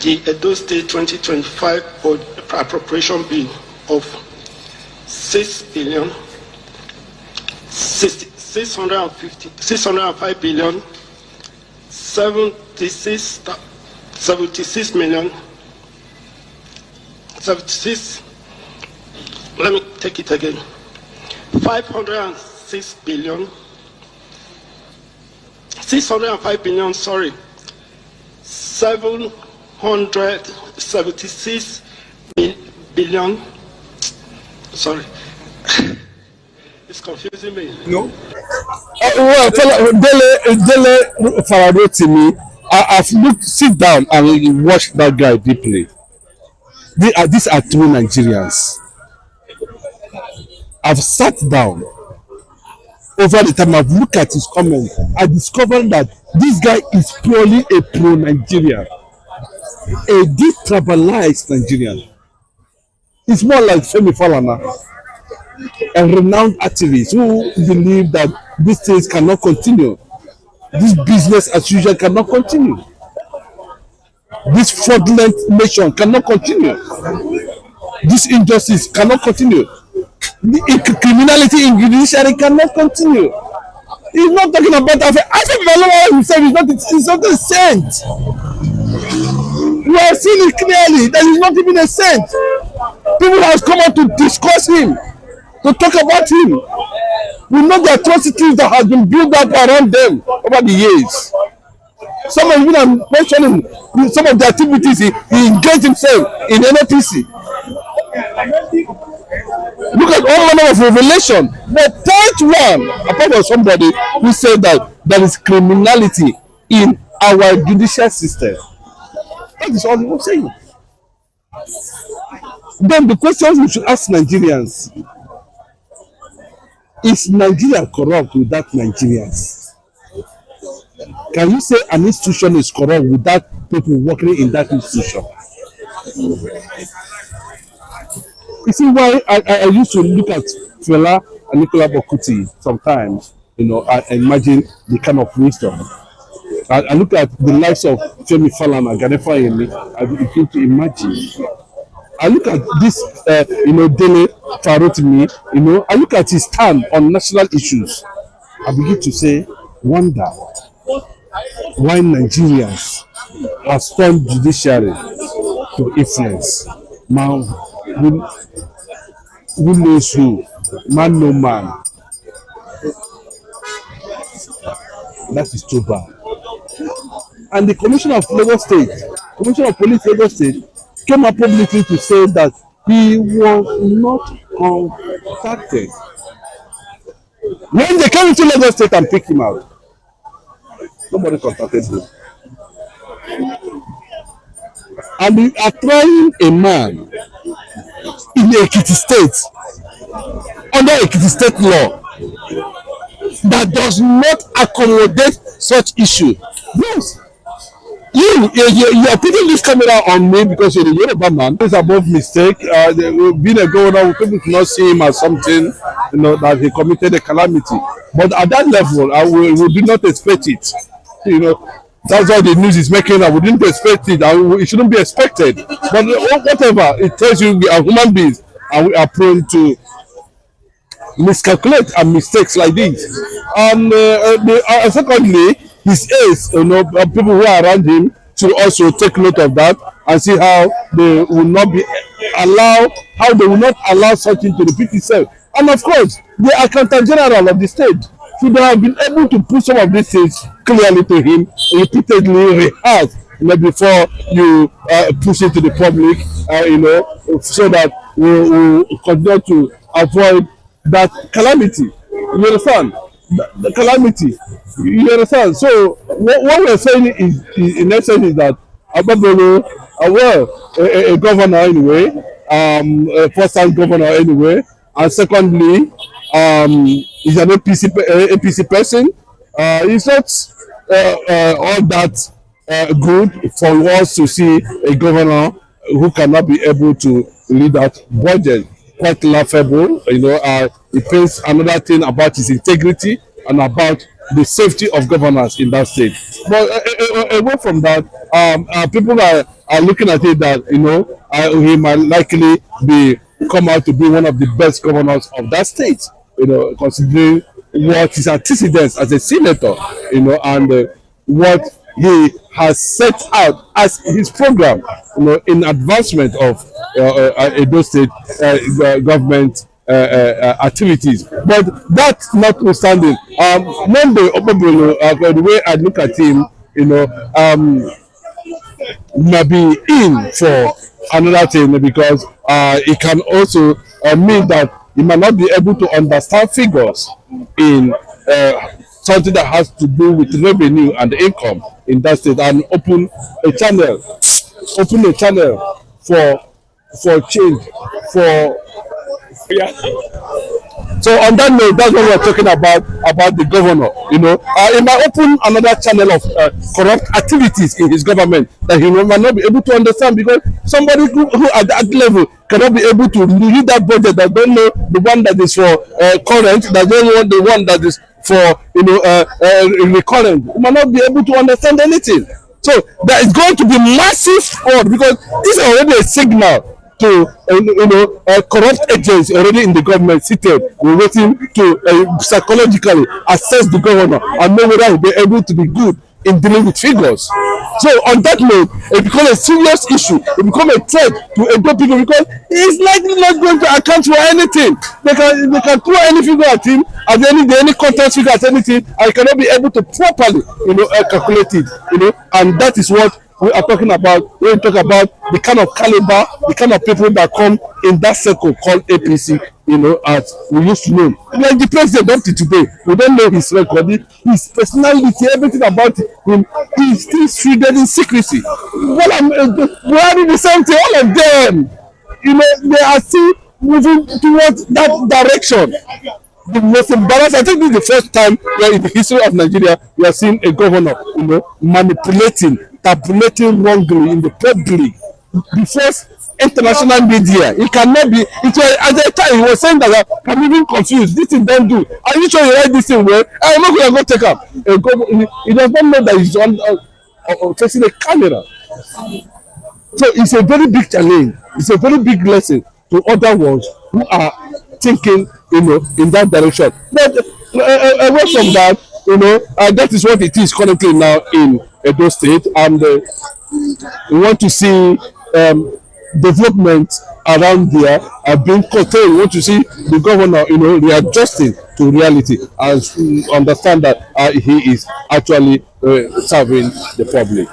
the Edo State 2025 appropriation bill of 605 billion 76 million 76. Let me take it again. 506 billion 605 billion. Sorry. 776 billion. Sorry. It's confusing me. No. Well, Dele Farotimi, I've sit down and watched that guy deeply. These are true Nigerians. I've sat down over the time. I've looked at his comments. I discovered that this guy is purely a pro-Nigerian, a detribalized Nigerian. It's more like Femi Falana, a renowned activist who believe that these things cannot continue. This business as usual cannot continue. This fraudulent nation cannot continue. This injustice cannot continue. The criminality in judiciary cannot continue. He's not talking about that. I think Okpebholo himself is not a saint. We have seen it clearly that he's not even a saint. People have come out to discuss him, to talk about him. We know the atrocities that have been built up around them over the years. Some of you are mentioning some of the activities he engaged himself in NPC. Look at all manner of revelation. The third one, apart from somebody who said that there is criminality in our judicial system. That is all he was saying. Then the questions we should ask Nigerians: is Nigeria corrupt without Nigerians? Can you say an institution is corrupt without people working in that institution? You see why I used to look at Fela and Nicola Bokuti sometimes, I imagine the kind of wisdom. I look at the lives of Femi Falana, Ganefa Yemi, I begin to imagine. I look at this, Dele Farotimi, I look at his stand on national issues. I begin to say, wonder why Nigerians have turned judiciary to influence. Man, who knows who? Man, no man. That is too bad. And the Commissioner of Lagos State, Commissioner of Police Lagos State, came up publicly to say that he was not contacted. When they came into Lagos State and picked him out, nobody contacted him. And they are trying a man in Ekiti State, under Ekiti State law, that does not accommodate such issue. Yes. You are putting this camera on me because you're a Yoruba man. It's above mistake. Being a governor, people do not see him as something, that he committed a calamity. But at that level, we do not expect it. That's why the news is making up. We didn't expect it, and it shouldn't be expected. But whatever, it tells you we are human beings, and we are prone to miscalculate and mistakes like this. And secondly, his aides, people who are around him, should also take note of that and see how they will not allow such thing to repeat itself. And of course, the Accountant General of the state should have been able to put some of these things clearly to him, repeatedly rehearsed, before you push it to the public, so that we continue to avoid that calamity. You understand? The calamity. You understand? So what we're saying is, in essence, is that Okpebholo, a governor anyway, a first-time governor anyway, and secondly, he's an APC person. It's not all that good for us to see a governor who cannot be able to lead that budget. Quite laughable, it paints another thing about his integrity and about the safety of governance in that state. But away from that, people are looking at it that he might likely be come out to be one of the best governors of that state. Considering what his antecedents as a senator, and what he has set out as his program, in advancement of Edo State government activities. But that notwithstanding, Monday Okpebholo, the way I look at him, might be in for another thing, because it can also mean that he might not be able to understand figures in something that has to do with revenue and income in that state, and open a channel for change, for yeah. So on that note, that's what we're talking about the governor. It might open another channel of corrupt activities in his government that he might not be able to understand, because somebody who at that level cannot be able to read that budget, that don't know the one that is for current, that don't know the one that is for recurrent, might not be able to understand anything. So there is going to be massive fraud, because this is already a signal to corrupt agents already in the government seated, waiting to psychologically assess the governor and know whether he'll be able to be good in dealing with figures. So on that note, it becomes a serious issue. It becomes a threat to Edo people, because he's likely not going to account for anything. They can throw any figure at him, at any contest figure at anything, and he cannot be able to properly calculate it. And that is what we are talking about when we talk about the kind of caliber, the kind of people that come in that circle called APC, as we used to know. Like the president up to today, we don't know his record, his personality, everything about him is still shrouded in secrecy. We are doing the same thing, all of them. They are still moving towards that direction. The most embarrassing, I think this is the first time where in the history of Nigeria we are seeing a governor, tabulating wrongly in the public before international media. It cannot be. It was at the time he was saying that I'm even confused. This thing don't do. Are you sure you write this thing well? I'm not going to go take up. He does not know that he's on facing a camera. So it's a very big challenge. It's a very big lesson to other ones who are thinking, in that direction. But away from that, that is what it is currently now in Edo State, and we want to see development around there being curtailed. We want to see the governor, readjusting to reality, and understand that he is actually serving the public.